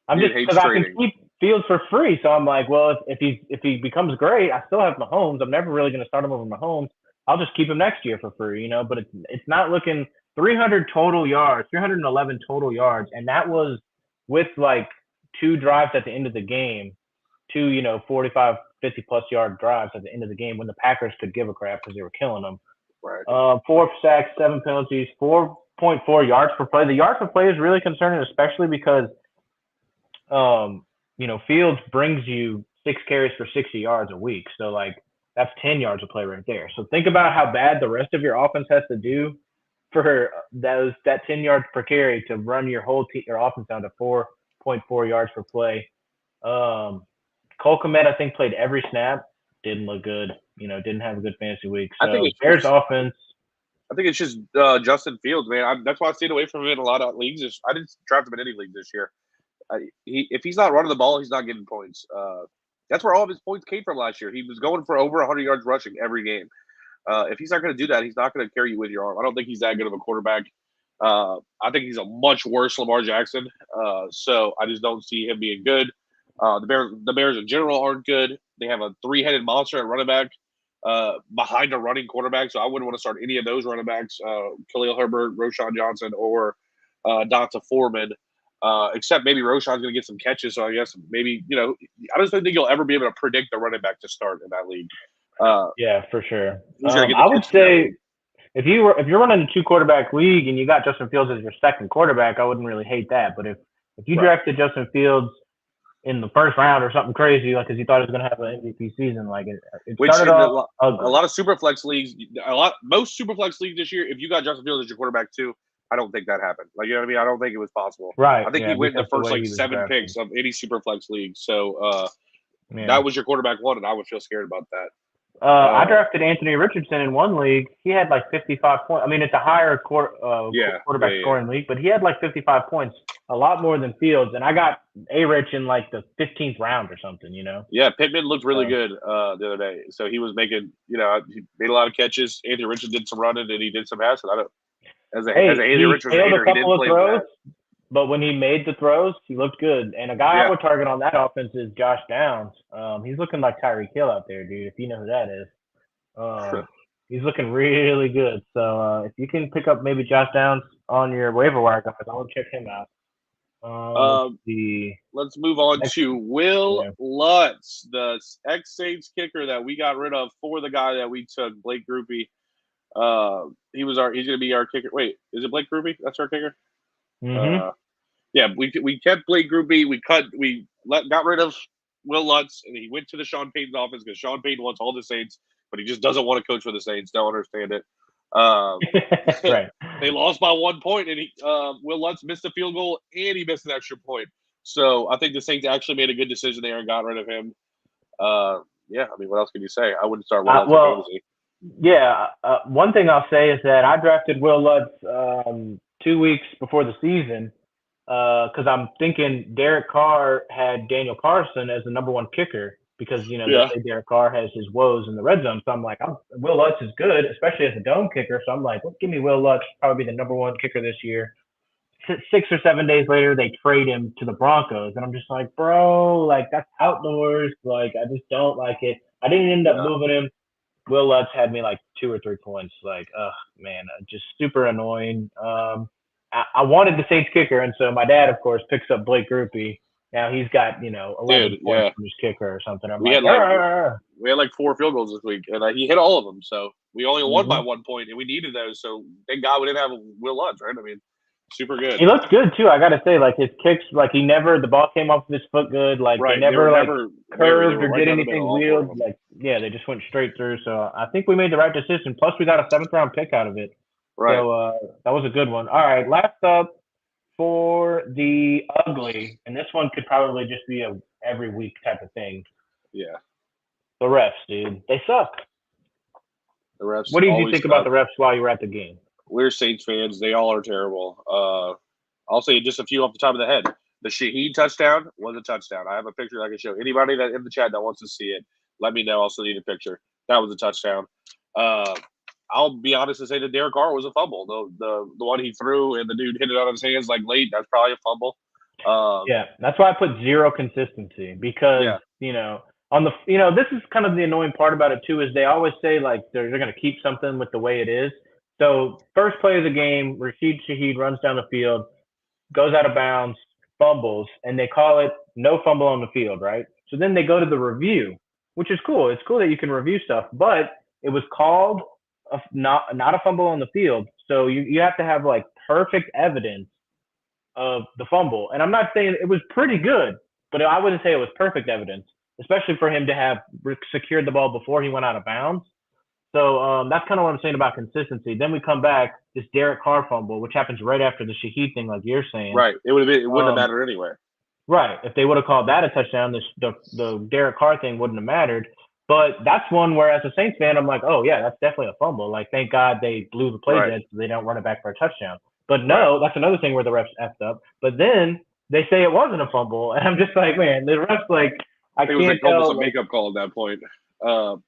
I'm just because I can keep Fields for free. So I'm like, well, if he becomes great, I still have Mahomes. I'm never really going to start him over Mahomes. I'll just keep him next year for free, you know. But it's not looking 300 total yards, 311 total yards, and that was with like 2 drives at the end of the game, 2 45, 50 plus yard drives at the end of the game when the Packers could give a crap because they were killing them. Right. 4 sacks, 7 penalties, 4.4 yards per play. The yards per play is really concerning, especially because, Fields brings you 6 carries for 60 yards a week. So, like, that's 10 yards of play right there. So think about how bad the rest of your offense has to do for that 10 yards per carry to run your offense down to 4.4 yards per play. Cole Kmet, I think, played every snap. Didn't look good. Didn't have a good fantasy week. So Bears offense. I think it's just Justin Fields, man. That's why I stayed away from him in a lot of leagues. I didn't draft him in any league this year. If he's not running the ball, he's not getting points. That's where all of his points came from last year. He was going for over 100 yards rushing every game. If he's not going to do that, he's not going to carry you with your arm. I don't think he's that good of a quarterback. I think he's a much worse Lamar Jackson. So I just don't see him being good. The Bears in general aren't good. They have a 3-headed monster at running back behind a running quarterback. So I wouldn't want to start any of those running backs, Khalil Herbert, Roshan Johnson, or Donta Foreman. Except maybe Roshan's going to get some catches. So I guess maybe, I just don't think you'll ever be able to predict the running back to start in that league. Yeah, for sure. I would say if you're running a 2-quarterback league and you got Justin Fields as your second quarterback, I wouldn't really hate that. But if you drafted Justin Fields in the first round or something crazy, like because you thought he was going to have an MVP season, like it started off ugly. A lot of superflex leagues, most superflex leagues this year, if you got Justin Fields as your quarterback too, I don't think that happened. Like, you know what I mean? I don't think it was possible. Right. I think he went in the first 7 picks of any superflex league. So that was your quarterback 1, and I would feel scared about that. I drafted Anthony Richardson in one league. He had like 55 points. I mean, it's a higher quarterback scoring league, but he had like 55 points, a lot more than Fields. And I got A-Rich in like the 15th round or something, Yeah, Pittman looked really good the other day. So he was making, he made a lot of catches. Anthony Richardson did some running, and he did some passing. As Anthony Richardson hater, he didn't play throws. But when he made the throws, he looked good. And a guy I would target on that offense is Josh Downs. He's looking like Tyreek Hill out there, dude, if you know who that is. He's looking really good. So if you can pick up maybe Josh Downs on your waiver wire guys, I would check him out. Let's move on to Wil Lutz, the ex-Saints kicker that we got rid of for the guy that we took, Blake Grupe. He's going to be our kicker. Wait, is it Blake Grupe? That's our kicker? Mm-hmm. Yeah, we kept Blake Grupe. Got rid of Wil Lutz, and he went to the Sean Payton's office because Sean Payton wants all the Saints, but he just doesn't want to coach for the Saints. Don't understand it. Right. They lost by 1 point, and Wil Lutz missed a field goal, and he missed an extra point. So I think the Saints actually made a good decision there and got rid of him. Yeah, I mean, what else can you say? I wouldn't start Wil Lutz in fantasy. Yeah, one thing I'll say is that I drafted Wil Lutz 2 weeks before the season because I'm thinking Derek Carr had Daniel Carlson as the number 1 kicker because, they say Derek Carr has his woes in the red zone. So I'm like, Wil Lutz is good, especially as a dome kicker. So I'm like, let's give me Wil Lutz, probably be the number 1 kicker this year. 6 or 7 days later, they trade him to the Broncos. And I'm just like, bro, like that's outdoors. Like, I just don't like it. I didn't end up moving him. Wil Lutz had me like 2 or 3 points. Like, man, just super annoying. I wanted the Saints kicker, and so my dad, of course, picks up Blake Grupe, Now he's got 11 points from his kicker or something. We had like 4 field goals this week, and he hit all of them. So we only won by 1 point, and we needed those. So thank God we didn't have Wil Lutz, right? I mean, super good. He looked good too. I got to say, like his kicks, like the ball came off of his foot good. Like they never curved or did anything weird. Like they just went straight through. So I think we made the right decision. Plus we got a 7th round pick out of it. Right. So that was a good one. All right, last up for the ugly, and this one could probably just be a every week type of thing. Yeah. The refs, dude. They suck. The refs. What did you think about the refs while you were at the game? We're Saints fans. They all are terrible. I'll say just a few off the top of the head. The Shaheed touchdown was a touchdown. I have a picture I can show anybody that in the chat that wants to see it. Let me know. I'll send you the picture. That was a touchdown. I'll be honest and say that Derek Carr was a fumble. The one he threw and the dude hit it out of his hands like late. That's probably a fumble. That's why I put zero consistency because on the this is kind of the annoying part about it too is they always say like they're going to keep something with the way it is. So first play of the game, Rashid Shaheed runs down the field, goes out of bounds, fumbles, and they call it no fumble on the field, right? So then they go to the review, which is cool. It's cool that you can review stuff, but it was called not a fumble on the field. So you have to have like perfect evidence of the fumble. And I'm not saying it was pretty good, but I wouldn't say it was perfect evidence, especially for him to have secured the ball before he went out of bounds. So that's kind of what I'm saying about consistency. Then we come back, this Derek Carr fumble, which happens right after the Shaheed thing, like you're saying. Right. It wouldn't have mattered anyway. Right. If they would have called that a touchdown, the Derek Carr thing wouldn't have mattered. But that's one where, as a Saints fan, I'm like, oh, yeah, that's definitely a fumble. Like, thank God they blew the play dead so they don't run it back for a touchdown. But no, that's another thing where the refs effed up. But then they say it wasn't a fumble. And I'm just like, man, the refs, like, I can't tell. It was almost a makeup call at that point. And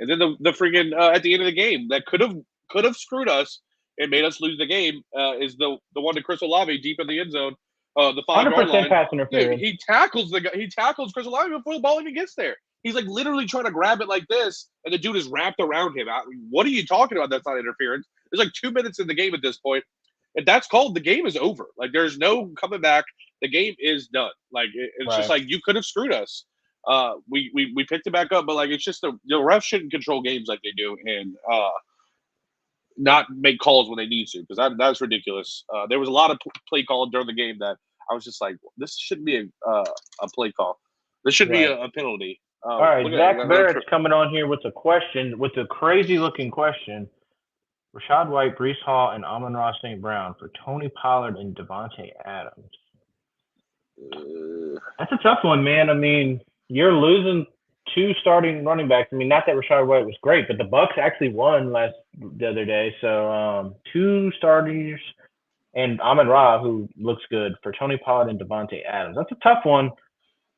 then the freaking at the end of the game that could have screwed us and made us lose the game is the one to Chris Olave deep in the end zone, the 5-yard line. Pass interference. He tackles Chris Olave before the ball even gets there. He's like literally trying to grab it like this, and the dude is wrapped around him. What are you talking about? That's not interference. There's like 2 minutes in the game at this point, and that's called the game is over. Like there's no coming back. The game is done. Like it's just like you could have screwed us. We picked it back up, but like it's just the refs shouldn't control games like they do and not make calls when they need to because that's ridiculous. There was a lot of play calling during the game that I was just like, this shouldn't be a play call. This should be a penalty. All right, Zach Barrett's coming on here with a crazy-looking question. Rachaad White, Breece Hall, and Amon-Ra St. Brown for Tony Pollard and Davante Adams. That's a tough one, man. I mean, you're losing 2 starting running backs. I mean, not that Rachaad White was great, but the Bucs actually won the other day. So 2 starters and Amon-Ra, who looks good, for Tony Pollard and Davante Adams. That's a tough one.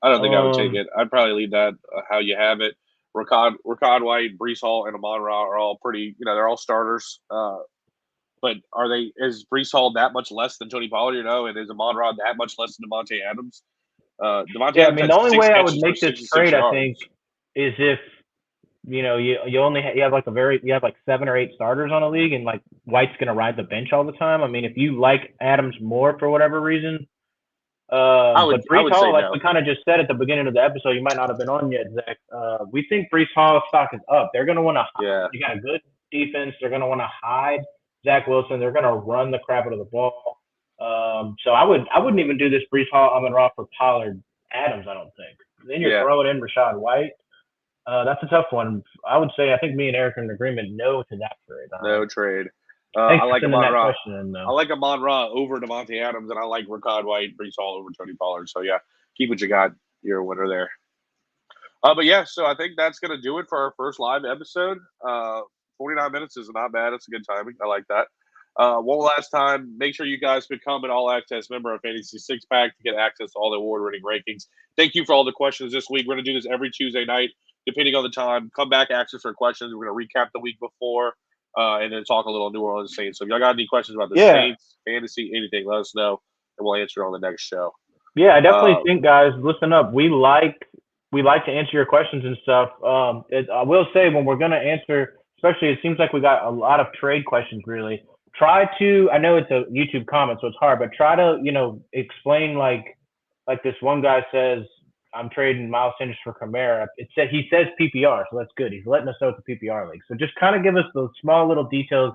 I don't think I would take it. I'd probably leave that how you have it. Rachaad White, Breece Hall, and Amon-Ra are all pretty. They're all starters. But is Breece Hall that much less than Tony Pollard? And is Amon-Ra that much less than Davante Adams? Adams I mean, the only way I would make this trade, I think, is if you have like 7 or 8 starters on a league, and like White's going to ride the bench all the time. I mean, if you like Adams more for whatever reason. But Breece Hall, like we kind of just said at the beginning of the episode, you might not have been on yet, Zach. We think Breece Hall's stock is up. They're going to want to hide. You got a good defense. They're going to want to hide Zach Wilson. They're going to run the crap out of the ball. So I wouldn't even do this Breece Hall, Amon-Ra for Pollard Adams, I don't think. Then you're throwing in Rachaad White. That's a tough one. I would say I think me and Eric are in agreement. No to that trade. No trade. I like Amon-Ra. I like Amon-Ra over Davante Adams, and I like Rachaad White, Breece Hall over Tony Pollard. So, yeah, keep what you got. You're a winner there. But, yeah, so I think that's going to do it for our first live episode. 49 minutes is not bad. It's a good timing. I like that. One last time, make sure you guys become an all-access member of Fantasy Six Pack to get access to all the award-winning rankings. Thank you for all the questions this week. We're going to do this every Tuesday night, depending on the time. Come back, ask us for questions. We're going to recap the week before. And then talk a little New Orleans Saints. So if y'all got any questions about the Saints, fantasy, anything, let us know, and we'll answer it on the next show. Yeah, I definitely think, guys, listen up. We like to answer your questions and stuff. I will say when we're going to answer, especially it seems like we got a lot of trade questions, really. Try to – I know it's a YouTube comment, so it's hard, but try to, explain, like, like this one guy says, I'm trading Miles Sanders for Kamara. He says PPR, so that's good. He's letting us know it's a PPR league. So just kind of give us those small little details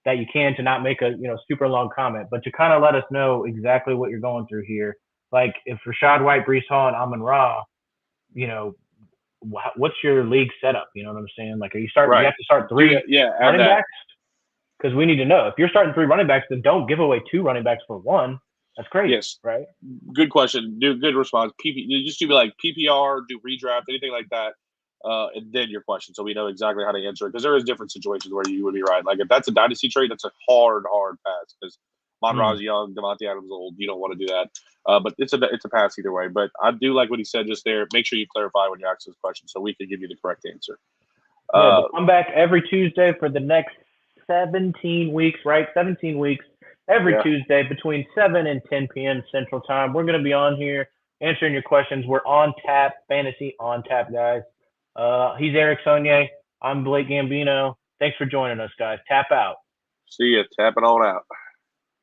that you can to not make a super long comment, but to kind of let us know exactly what you're going through here. Like if Rashad White, Breece Hall, and Amon Ra, what's your league setup? You know what I'm saying? Like, you have to start three running backs? Because we need to know. If you're starting 3 running backs, then don't give away 2 running backs for 1. That's crazy. Yes. Right? Good question. Good response. Just do like PPR, do redraft, anything like that, and then your question, so we know exactly how to answer it. Because there is different situations where you would be right. Like if that's a dynasty trade, that's a hard pass. Because Monroe's young, Devontae Adams old. You don't want to do that. But it's a pass either way. But I do like what he said just there. Make sure you clarify when you ask this question so we can give you the correct answer. Come back every Tuesday for the next 17 weeks, right? 17 weeks. Every Tuesday between 7 and 10 p.m. Central Time. We're going to be on here answering your questions. We're on tap, fantasy on tap, guys. He's Eric Sonnier. I'm Blake Gambino. Thanks for joining us, guys. Tap out. See ya. Tap it on out.